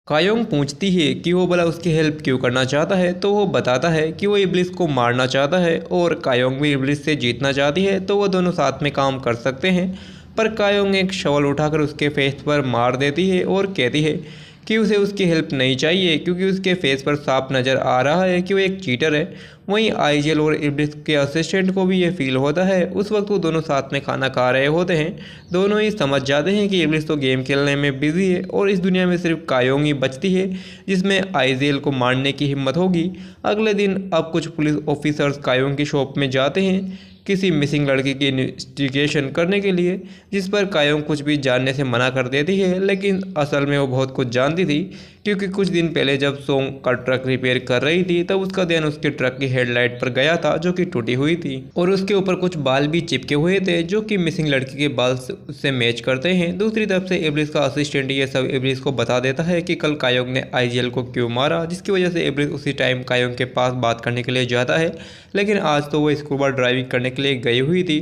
कायोंग पूछती है कि वो भला उसकी हेल्प क्यों करना चाहता है, तो वो बताता है कि वो इब्लिस को मारना चाहता है और कायोंग भी इब्लिस से जीतना चाहती है, तो वो दोनों साथ में काम कर सकते हैं। पर कायोंग एक शॉल उठाकर उसके फेस पर मार देती है और कहती है कि उसे उसकी हेल्प नहीं चाहिए, क्योंकि उसके फेस पर साफ नज़र आ रहा है कि वो एक चीटर है। वहीं आइजेल और इब्लिस के असिस्टेंट को भी ये फील होता है। उस वक्त वो दोनों साथ में खाना खा रहे होते हैं। दोनों ही समझ जाते हैं कि इब्लिस तो गेम खेलने में बिजी है और इस दुनिया में सिर्फ कायोंग ही बचती है जिसमें आइजेल को मारने की हिम्मत होगी। अगले दिन अब कुछ पुलिस ऑफिसर्स कायोंग की शॉप में जाते हैं किसी मिसिंग लड़की की इन्वेस्टिगेशन करने के लिए, जिस पर कायोंग कुछ भी जानने से मना कर देती है, लेकिन असल में वो बहुत कुछ जानती थी, क्योंकि कुछ दिन पहले जब सोंग का ट्रक रिपेयर कर रही थी तब उसका ध्यान उसके ट्रक की हेडलाइट पर गया था जो कि टूटी हुई थी और उसके ऊपर कुछ बाल भी चिपके हुए थे जो कि मिसिंग लड़की के बाल से मैच करते हैं। दूसरी तरफ से इब्लिस का असिस्टेंट ये सब इब्लिस को बता देता है कि कल कायोंग ने आईजीएल को क्यों मारा, जिसकी वजह से इब्लिस उसी टाइम कायोंग के पास बात करने के लिए जाता है। लेकिन आज तो वो स्कूबा ड्राइविंग करने के लिए गई हुई थी,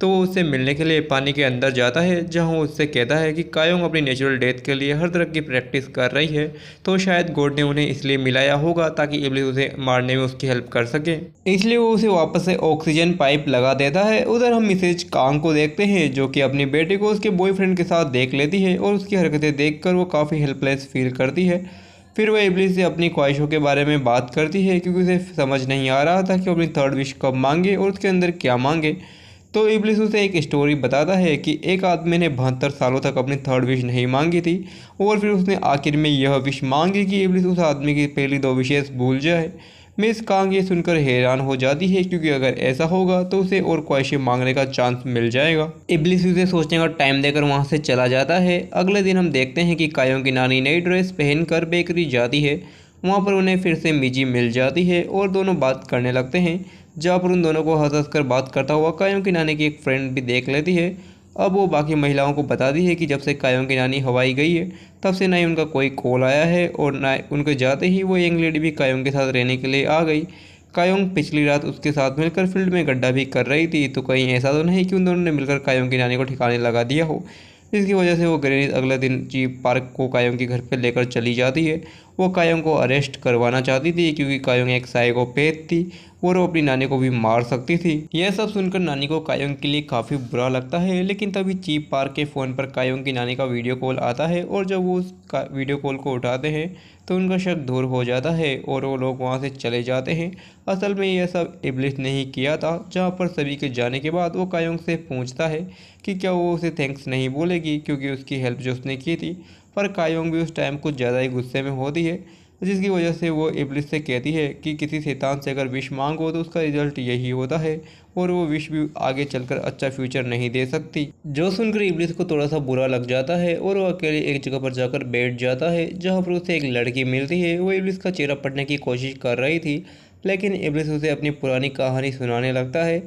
तो वो उससे मिलने के लिए पानी के अंदर जाता है, जहां वो उससे कहता है कि कायोंग अपनी नेचुरल डेथ के लिए हर तरह की प्रैक्टिस कर रही है, तो शायद गॉड ने उन्हें इसलिए मिलाया होगा ताकि इब्लिस उसे मारने में उसकी हेल्प कर सके। इसलिए वो उसे वापस से ऑक्सीजन पाइप लगा देता है। उधर हम मिसेज कांग को देखते हैं जो कि अपनी बेटी को उसके बॉयफ्रेंड के साथ देख लेती है और उसकी हरकतें देखकर वो काफ़ी हेल्पलेस फील करती है। फिर वह इब्लिस से अपनी ख्वाहिशों के बारे में बात करती है, क्योंकि उसे समझ नहीं आ रहा था कि वो अपनी थर्ड विश कब मांगे और उसके अंदर क्या मांगे। तो इब्लिस उसे एक स्टोरी बताता है कि एक आदमी ने 72 सालों तक अपनी थर्ड विश नहीं मांगी थी और फिर उसने आखिर में यह विश मांगी कि इब्लिस उस आदमी की पहली दो विशेष भूल जाए। मिस कांग ये सुनकर हैरान हो जाती है, क्योंकि अगर ऐसा होगा तो उसे और ख्वाहिशें मांगने का चांस मिल जाएगा। इब्लिस उसे सोचने का टाइम देकर वहां से चला जाता है। अगले दिन हम देखते हैं कि कायों की नानी नई ड्रेस पहनकर बेकरी जाती है। वहाँ पर उन्हें फिर से मिजी मिल जाती है और दोनों बात करने लगते हैं, जहाँ पर उन दोनों को हंस हंस कर बात करता हुआ कायों की नानी की एक फ्रेंड भी देख लेती है। अब वो बाकी महिलाओं को बताती है कि जब से कायों की नानी हवाई गई है तब से ना ही उनका कोई कॉल आया है और ना उनके जाते ही वो यंग लेडी भी कायों के साथ रहने के लिए आ गई। कायोंग पिछली रात उसके साथ मिलकर फील्ड में गड्ढा भी कर रही थी, तो कहीं ऐसा तो नहीं कि उन दोनों ने मिलकर कायों की नानी को ठिकाने लगा दिया हो। जिसकी वजह से वो ग्रेनिस अगले दिन चीप पार्क को कायोंग के घर पर लेकर चली जाती है। वो कायोंग को अरेस्ट करवाना चाहती थी, क्योंकि कायोंग एक साइकोपैथ थी और वो अपनी नानी को भी मार सकती थी। यह सब सुनकर नानी को कायोंग के लिए काफ़ी बुरा लगता है, लेकिन तभी चीप पार्क के फ़ोन पर कायोंग की नानी का वीडियो कॉल आता है और जब वो उस वीडियो कॉल को उठाते हैं तो उनका शक दूर हो जाता है और वो लोग वहाँ से चले जाते हैं। असल में यह सब इब्लिस ने ही किया था। जहाँ पर सभी के जाने के बाद वो कायोंग से पूछता है कि क्या वो उसे थैंक्स नहीं बोलेगी, क्योंकि उसकी हेल्प जो उसने की थी। पर कायोंग भी उस टाइम कुछ ज़्यादा ही गुस्से में होती है, जिसकी वजह से वो इब्लिस से कहती है कि किसी शैतान से अगर विश मांगो तो उसका रिजल्ट यही होता है और वो विश भी आगे चलकर अच्छा फ्यूचर नहीं दे सकती। जो सुनकर इब्लिस को थोड़ा सा बुरा लग जाता है और वो अकेले एक जगह पर जाकर बैठ जाता है, जहाँ पर उसे एक लड़की मिलती है। वो इब्लिस का चेहरा पढ़ने की कोशिश कर रही थी, लेकिन इब्लिस उसे अपनी पुरानी कहानी सुनाने लगता है,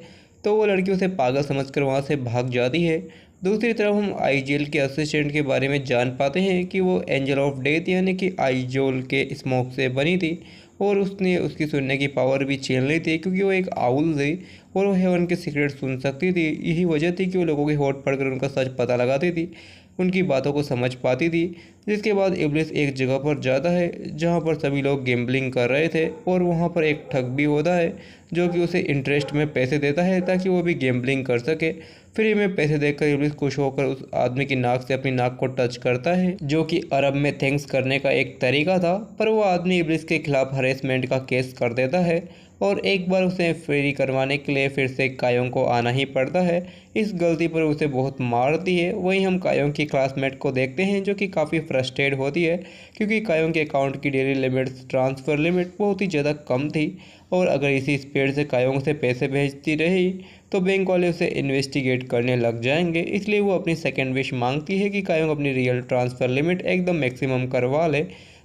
तो वो लड़की उसे पागल समझकर वहाँ से भाग जाती है। दूसरी तरफ हम आईजेल के असिस्टेंट के बारे में जान पाते हैं कि वो एंजल ऑफ डेथ यानी कि आईजोल के स्मोक से बनी थी और उसने उसकी सुनने की पावर भी छीन ली थी, क्योंकि वो एक आउल थी और वो हेवन के सीक्रेट सुन सकती थी। यही वजह थी कि वो लोगों के होठ पढ़कर उनका सच पता लगाती थी, उनकी बातों को समझ पाती थी। जिसके बाद इब्लिस एक जगह पर जाता है जहाँ पर सभी लोग गैम्बलिंग कर रहे थे और वहाँ पर एक ठग भी होता है जो कि उसे इंटरेस्ट में पैसे देता है ताकि वो भी गैम्बलिंग कर सके। फ्री में पैसे देकर इब्लिस खुश होकर उस आदमी की नाक से अपनी नाक को टच करता है, जो कि अरब में थैंक्स करने का एक तरीका था। पर वो आदमी इब्लिस के खिलाफ हरेसमेंट का केस कर देता है और एक बार उसे फ्री करवाने के लिए फिर से कायोंग को आना ही पड़ता है। इस गलती पर उसे बहुत मारती है। वहीं हम कायोंग की क्लासमेट को देखते हैं जो कि काफ़ी फ्रस्ट्रेट होती है, क्योंकि कायोंग के अकाउंट की डेली लिमिट ट्रांसफ़र लिमिट बहुत ही ज़्यादा कम थी और अगर इसी स्पीड से कायोंग से पैसे भेजती रही तो बैंक वाले उसे इन्वेस्टिगेट करने लग जाएंगे। इसलिए वो अपनी सेकेंड विश मांगती है कि कायोंग अपनी रियल ट्रांसफ़र लिमिट एकदम मैक्सिमम करवा ले,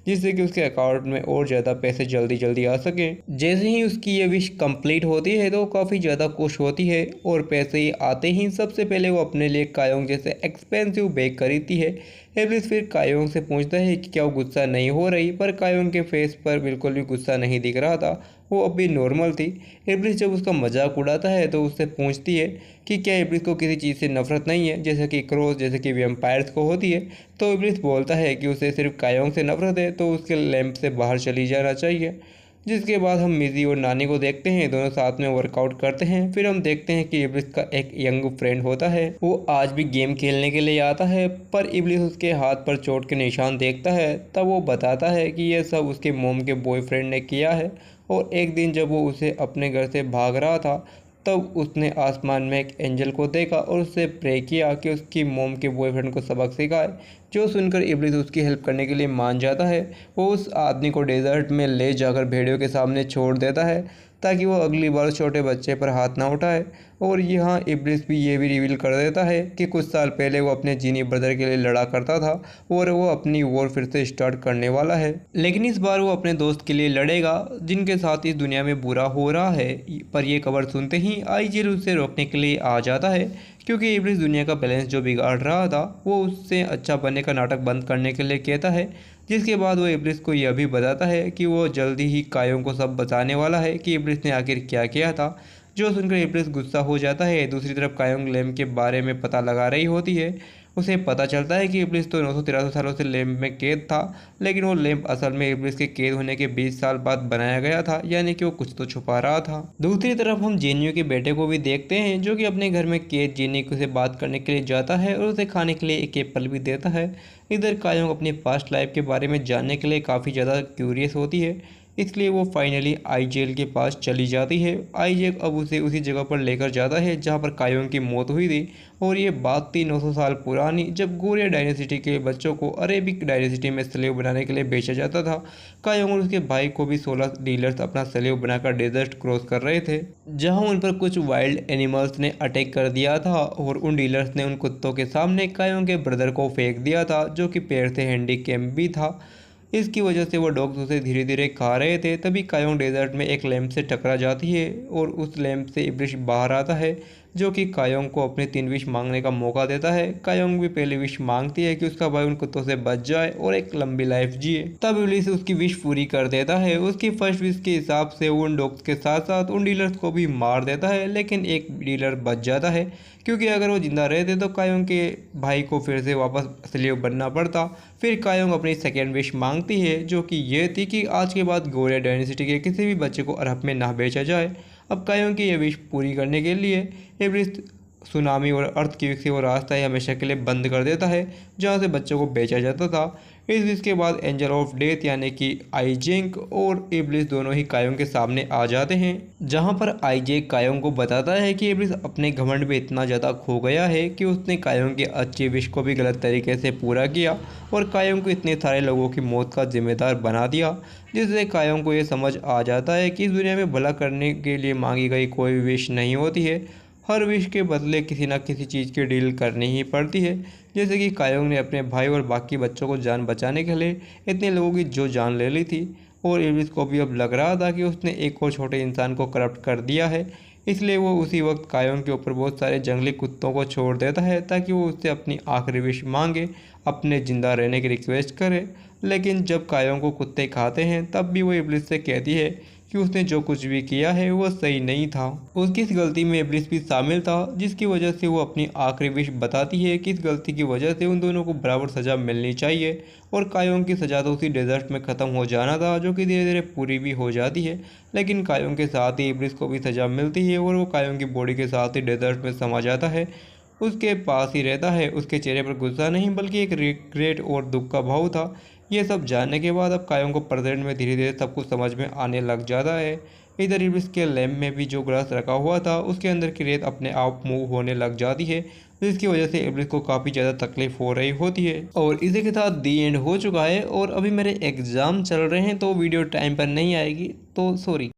जिससे कि उसके अकाउंट में और ज़्यादा पैसे जल्दी जल्दी आ सकें। जैसे ही उसकी ये विश कंप्लीट होती है तो वो काफ़ी ज़्यादा खुश होती है और पैसे ही आते ही सबसे पहले वो अपने लिए कायोंग जैसे एक्सपेंसिव बैग खरीदती है। इब्लिस फिर कायोंग से पूछता है कि क्या वो गुस्सा नहीं हो रही, पर कायोंग के फेस पर बिल्कुल भी गुस्सा नहीं दिख रहा था। वो अभी नॉर्मल थी। इब्लिस जब उसका मजाक उड़ाता है तो उससे पूछती है कि क्या इब्लिस को किसी चीज़ से नफरत नहीं है, जैसे कि क्रोस, जैसे कि वैम्पायर्स को होती है। तो इब्लिस बोलता है कि उसे सिर्फ कायोंग से नफरत है, तो उसके लैंप से बाहर चली जाना चाहिए। जिसके बाद हम मिजी और नानी को देखते हैं, दोनों साथ में वर्कआउट करते हैं। फिर हम देखते हैं कि इब्लिस का एक यंग फ्रेंड होता है, वो आज भी गेम खेलने के लिए आता है, पर इब्लिस उसके हाथ पर चोट के निशान देखता है। तब वो बताता है कि यह सब उसके मोम के बॉयफ्रेंड ने किया है, और एक दिन जब वो उसे अपने घर से भाग रहा था तब उसने आसमान में एक एंजल को देखा और उससे प्रे किया कि उसकी मोम के बॉयफ्रेंड को सबक सिखाए। जो सुनकर इब्लिस उसकी हेल्प करने के लिए मान जाता है। वो उस आदमी को डेजर्ट में ले जाकर भेड़ियों के सामने छोड़ देता है ताकि वो अगली बार छोटे बच्चे पर हाथ ना उठाए। और यहाँ इब्लिस भी ये भी रिवील कर देता है कि कुछ साल पहले वो अपने जीनी ब्रदर के लिए लड़ा करता था और वो अपनी वॉर फिर से स्टार्ट करने वाला है, लेकिन इस बार वो अपने दोस्त के लिए लड़ेगा जिनके साथ इस दुनिया में बुरा हो रहा है। पर यह खबर सुनते ही आईजेल उसे रोकने के लिए आ जाता है, क्योंकि इब्लिस दुनिया का बैलेंस जो बिगाड़ रहा था वो उससे अच्छा बनने का नाटक बंद करने के लिए कहता है। जिसके बाद वो इब्लिस को यह भी बताता है कि वो जल्दी ही कायों को सब बताने वाला है कि इब्लिस ने आखिर क्या किया था। जो सुनकर इब्लिस गुस्सा हो जाता है। दूसरी तरफ कायोंग लैम्प के बारे में पता लगा रही होती है। उसे पता चलता है कि इब्लिस तो 983 सालों से लैम्प में कैद था, लेकिन वो लैम्प असल में इब्लिस के कैद होने के 20 साल बाद बनाया गया था, यानी कि वो कुछ तो छुपा रहा था। दूसरी तरफ हम जेनियो के बेटे को भी देखते हैं, जो कि अपने घर में कैद जेनियो से बात करने के लिए जाता है और उसे खाने के लिए एक एप्पल भी देता है। इधर कायोंग अपनी पास्ट लाइफ के बारे में जानने के लिए काफ़ी ज़्यादा क्यूरियस होती है, इसलिए वो फाइनली आईजेल के पास चली जाती है। आईजेल अब उसे उसी जगह पर लेकर जाता है जहाँ पर कायोंग की मौत हुई थी, और ये बात थी 900 साल पुरानी, जब गोरिया डायनेसिटी के बच्चों को अरेबिक डायनेसिटी में स्लेव बनाने के लिए बेचा जाता था। कायोंग और उसके भाई को भी 16 डीलर्स अपना स्लेव बनाकर डेजर्ट क्रॉस कर रहे थे, जहाँ उन पर कुछ वाइल्ड एनिमल्स ने अटैक कर दिया था, और उन डीलर्स ने उन कुत्तों के सामने कायोंग के ब्रदर को फेंक दिया था, जो कि पैर से हैंडीकैप भी था। इसकी वजह से वो डॉग्स उसे धीरे धीरे खा रहे थे। तभी कायोंग डेजर्ट में एक लैंप से टकरा जाती है, और उस लैंप से इब्लिस बाहर आता है, जो कि कायोंग को अपने 3 विश मांगने का मौका देता है। कायोंग भी पहली विश मांगती है कि उसका भाई उन कुत्तों से बच जाए और एक लंबी लाइफ जिए। तब इब्लिस उसकी विश पूरी कर देता है। उसकी फर्स्ट विश के हिसाब से वो उन डॉग्स के साथ साथ उन डीलर्स को भी मार देता है, लेकिन एक डीलर बच जाता है, क्योंकि अगर वो जिंदा रहते तो कायोंग के भाई को फिर से वापस स्लेव बनना पड़ता। फिर कायोंग अपनी सेकेंड विश मांगती है, जो कि ये थी कि आज के बाद गोरिया डायनेसिटी के किसी भी बच्चे को अरब में ना बेचा जाए। अब कायोंग की यह विश पूरी करने के लिए इब्लिस सुनामी और अर्थक्वेक से वो रास्ता ही हमेशा के लिए बंद कर देता है जहाँ से बच्चों को बेचा जाता था। इस विश के बाद एंजल ऑफ डेथ यानी कि आईजेक और इब्लिस दोनों ही कायोंग के सामने आ जाते हैं, जहाँ पर आईजेक कायोंग को बताता है कि इब्लिस अपने घमंड में इतना ज़्यादा खो गया है कि उसने कायोंग की अच्छी विश को भी गलत तरीके से पूरा किया और कायोंग को इतने सारे लोगों की मौत का जिम्मेदार बना दिया, जिससे कायोंग को ये समझ आ जाता है कि इस दुनिया में भला करने के लिए मांगी गई कोई विश नहीं होती है, हर विश के बदले किसी न किसी चीज़ की डील करनी ही पड़ती है। जैसे कि कायोंग ने अपने भाई और बाकी बच्चों को जान बचाने के लिए इतने लोगों की जो जान ले ली थी, और इब्लिस को भी अब लग रहा था कि उसने एक और छोटे इंसान को करप्ट कर दिया है, इसलिए वो उसी वक्त कायोंग के ऊपर बहुत सारे जंगली कुत्तों को छोड़ देता है ताकि वो उससे अपनी आखिरी विश मांगे, अपने ज़िंदा रहने की रिक्वेस्ट करे। लेकिन जब कायोंग को कुत्ते खाते हैं तब भी वो इब्लिस से कहती है कि उसने जो कुछ भी किया है वो सही नहीं था, उसकी इस गलती में इब्लिस भी शामिल था, जिसकी वजह से वो अपनी आखिरी विश बताती है कि इस गलती की वजह से उन दोनों को बराबर सज़ा मिलनी चाहिए। और कायोंग की सज़ा तो उसी डेजर्ट में ख़त्म हो जाना था, जो कि धीरे धीरे पूरी भी हो जाती है। लेकिन कायोंग के साथ ही इब्लिस को भी सज़ा मिलती है और वो कायोंग की बॉडी के साथ ही डेजर्ट में समा जाता है, उसके पास ही रहता है। उसके चेहरे पर गुस्सा नहीं बल्कि एक रिग्रेट और दुख का भाव था। ये सब जानने के बाद अब कायोंग को प्रेजेंट में धीरे धीरे सब कुछ समझ में आने लग जाता है। इधर इब्लिस के लैम्प में भी जो ग्लास रखा हुआ था उसके अंदर की रेत अपने आप मूव होने लग जाती है, जिसकी वजह से इब्लिस को काफ़ी ज़्यादा तकलीफ हो रही होती है। और इसी के साथ दी एंड हो चुका है, और अभी मेरे एग्ज़ाम चल रहे हैं तो वीडियो टाइम पर नहीं आएगी, तो सॉरी।